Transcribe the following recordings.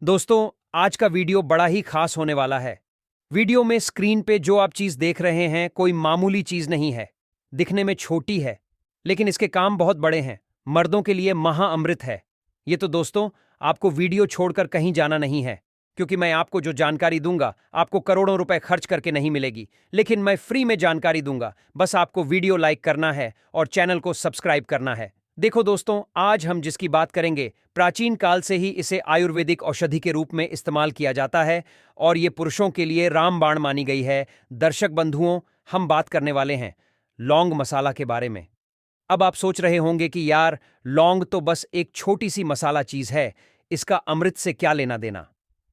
दोस्तों, आज का वीडियो बड़ा ही खास होने वाला है। वीडियो में स्क्रीन पे जो आप चीज देख रहे हैं कोई मामूली चीज नहीं है। दिखने में छोटी है, लेकिन इसके काम बहुत बड़े हैं। मर्दों के लिए महाअमृत है ये। तो दोस्तों, आपको वीडियो छोड़कर कहीं जाना नहीं है, क्योंकि मैं आपको जो जानकारी दूंगा आपको करोड़ों रुपए खर्च करके नहीं मिलेगी, लेकिन मैं फ्री में जानकारी दूंगा। बस आपको वीडियो लाइक करना है और चैनल को सब्सक्राइब करना है। देखो दोस्तों, आज हम जिसकी बात करेंगे, प्राचीन काल से ही इसे आयुर्वेदिक औषधि के रूप में इस्तेमाल किया जाता है और ये पुरुषों के लिए रामबाण मानी गई है। दर्शक बंधुओं, हम बात करने वाले हैं लौंग मसाला के बारे में। अब आप सोच रहे होंगे कि यार, लौंग तो बस एक छोटी सी मसाला चीज है, इसका अमृत से क्या लेना देना।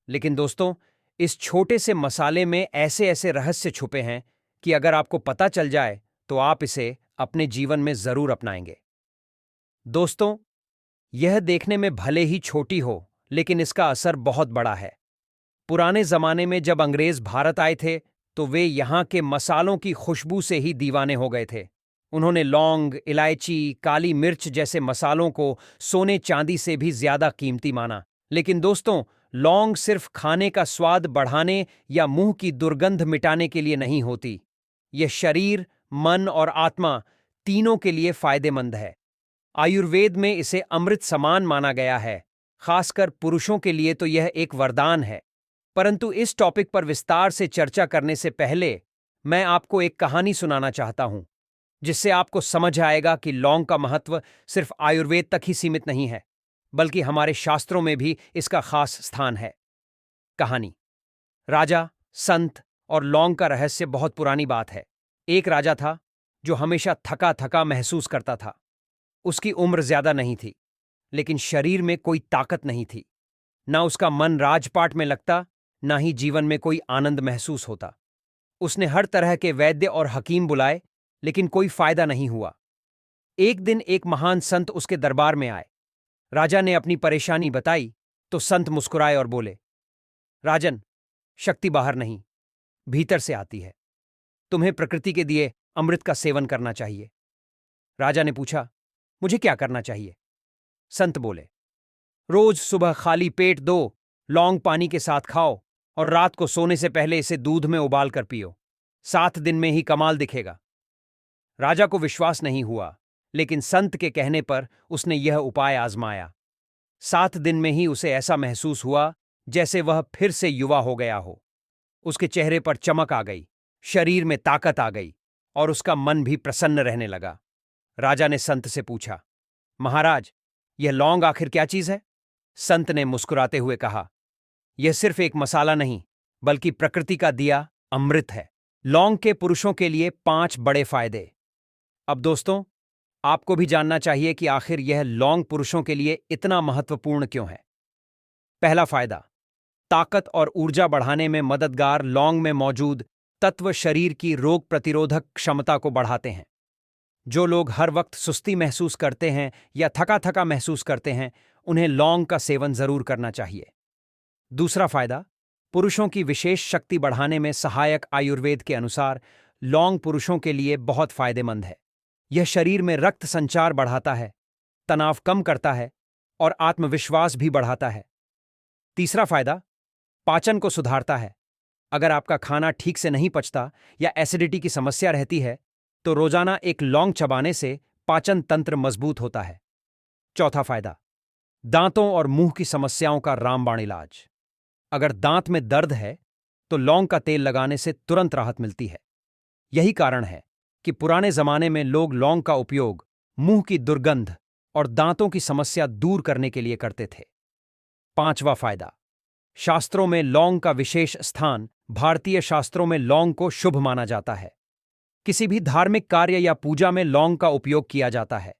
लेकिन दोस्तों, इस छोटे से मसाले में ऐसे ऐसे रहस्य छुपे हैं कि अगर आपको पता चल जाए तो आप इसे अपने जीवन में जरूर अपनाएंगे। दोस्तों, यह देखने में भले ही छोटी हो, लेकिन इसका असर बहुत बड़ा है। पुराने जमाने में जब अंग्रेज भारत आए थे, तो वे यहाँ के मसालों की खुशबू से ही दीवाने हो गए थे। उन्होंने लौंग, इलायची, काली मिर्च जैसे मसालों को सोने चांदी से भी ज्यादा कीमती माना। लेकिन दोस्तों, लौंग सिर्फ खाने का स्वाद बढ़ाने या मुंह की दुर्गंध मिटाने के लिए नहीं होती। यह शरीर, मन और आत्मा तीनों के लिए फायदेमंद है। आयुर्वेद में इसे अमृत समान माना गया है। खासकर पुरुषों के लिए तो यह एक वरदान है। परंतु इस टॉपिक पर विस्तार से चर्चा करने से पहले मैं आपको एक कहानी सुनाना चाहता हूं, जिससे आपको समझ आएगा कि लौंग का महत्व सिर्फ आयुर्वेद तक ही सीमित नहीं है, बल्कि हमारे शास्त्रों में भी इसका खास स्थान है। कहानी। राजा, संत और लौंग का रहस्य बहुत पुरानी बात है। एक राजा था जो हमेशा थका थका महसूस करता था। उसकी उम्र ज्यादा नहीं थी, लेकिन शरीर में कोई ताकत नहीं थी। ना उसका मन राजपाट में लगता, ना ही जीवन में कोई आनंद महसूस होता। उसने हर तरह के वैद्य और हकीम बुलाए, लेकिन कोई फायदा नहीं हुआ। एक दिन एक महान संत उसके दरबार में आए। राजा ने अपनी परेशानी बताई तो संत मुस्कुराए और बोले, राजन, शक्ति बाहर नहीं, भीतर से आती है। तुम्हें प्रकृति के दिए अमृत का सेवन करना चाहिए। राजा ने पूछा, मुझे क्या करना चाहिए? संत बोले, रोज सुबह खाली पेट 2 लौंग पानी के साथ खाओ और रात को सोने से पहले इसे दूध में उबाल कर पियो। 7 दिन में ही कमाल दिखेगा। राजा को विश्वास नहीं हुआ, लेकिन संत के कहने पर उसने यह उपाय आजमाया। 7 दिन में ही उसे ऐसा महसूस हुआ जैसे वह फिर से युवा हो गया हो। उसके चेहरे पर चमक आ गई, शरीर में ताकत आ गई और उसका मन भी प्रसन्न रहने लगा। राजा ने संत से पूछा, महाराज, यह लौंग आखिर क्या चीज है? संत ने मुस्कुराते हुए कहा, यह सिर्फ एक मसाला नहीं, बल्कि प्रकृति का दिया अमृत है। लौंग के पुरुषों के लिए 5 बड़े फायदे। अब दोस्तों, आपको भी जानना चाहिए कि आखिर यह लौंग पुरुषों के लिए इतना महत्वपूर्ण क्यों है। पहला फायदा, ताकत और ऊर्जा बढ़ाने में मददगार लौंग में मौजूद तत्व शरीर की रोग प्रतिरोधक क्षमता को बढ़ाते हैं। जो लोग हर वक्त सुस्ती महसूस करते हैं या थका थका महसूस करते हैं, उन्हें लौंग का सेवन जरूर करना चाहिए। दूसरा फायदा, पुरुषों की विशेष शक्ति बढ़ाने में सहायक। आयुर्वेद के अनुसार लौंग पुरुषों के लिए बहुत फायदेमंद है। यह शरीर में रक्त संचार बढ़ाता है, तनाव कम करता है और आत्मविश्वास भी बढ़ाता है। तीसरा फायदा, पाचन को सुधारता है। अगर आपका खाना ठीक से नहीं पचता या एसिडिटी की समस्या रहती है, तो रोजाना एक लौंग चबाने से पाचन तंत्र मजबूत होता है। चौथा फायदा, दांतों और मुंह की समस्याओं का रामबाण इलाज। अगर दांत में दर्द है, तो लौंग का तेल लगाने से तुरंत राहत मिलती है। यही कारण है कि पुराने जमाने में लोग लौंग का उपयोग मुंह की दुर्गंध और दांतों की समस्या दूर करने के लिए करते थे। पांचवा फायदा, शास्त्रों में लौंग का विशेष स्थान। भारतीय शास्त्रों में लौंग को शुभ माना जाता है। किसी भी धार्मिक कार्य या पूजा में लौंग का उपयोग किया जाता है।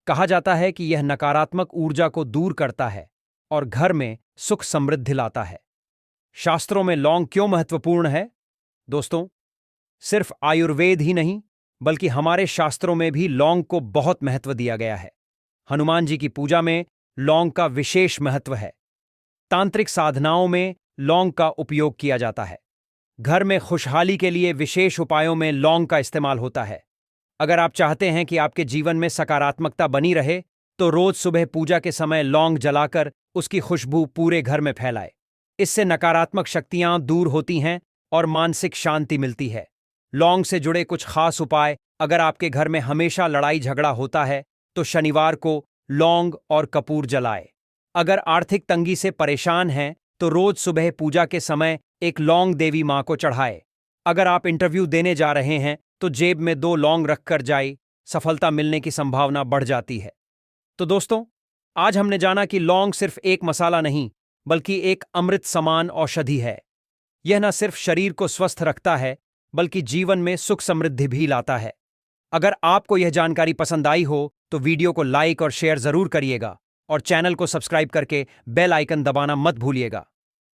कहा जाता है कि यह नकारात्मक ऊर्जा को दूर करता है और घर में सुख समृद्धि लाता है। शास्त्रों में लौंग क्यों महत्वपूर्ण है? दोस्तों, सिर्फ आयुर्वेद ही नहीं, बल्कि हमारे शास्त्रों में भी लौंग को बहुत महत्व दिया गया है। हनुमान जी की पूजा में लौंग का विशेष महत्व है। तांत्रिक साधनाओं में लौंग का उपयोग किया जाता है। घर में खुशहाली के लिए विशेष उपायों में लौंग का इस्तेमाल होता है। अगर आप चाहते हैं कि आपके जीवन में सकारात्मकता बनी रहे, तो रोज सुबह पूजा के समय लौंग जलाकर उसकी खुशबू पूरे घर में फैलाए। इससे नकारात्मक शक्तियां दूर होती हैं और मानसिक शांति मिलती है। लौंग से जुड़े कुछ खास उपाय। अगर आपके घर में हमेशा लड़ाई झगड़ा होता है तो शनिवार को लौंग और कपूर जलाए। अगर आर्थिक तंगी से परेशान हैं तो रोज सुबह पूजा के समय एक लौंग देवी मां को चढ़ाए। अगर आप इंटरव्यू देने जा रहे हैं तो जेब में 2 लौंग रखकर जाए, सफलता मिलने की संभावना बढ़ जाती है। तो दोस्तों, आज हमने जाना कि लौंग सिर्फ एक मसाला नहीं, बल्कि एक अमृत समान औषधि है। यह न सिर्फ शरीर को स्वस्थ रखता है, बल्कि जीवन में सुख समृद्धि भी लाता है। अगर आपको यह जानकारी पसंद आई हो तो वीडियो को लाइक और शेयर जरूर करिएगा और चैनल को सब्सक्राइब करके बेल आइकन दबाना मत भूलिएगा।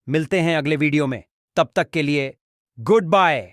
मिलते हैं अगले वीडियो में। तब तक के लिए गुड बाय।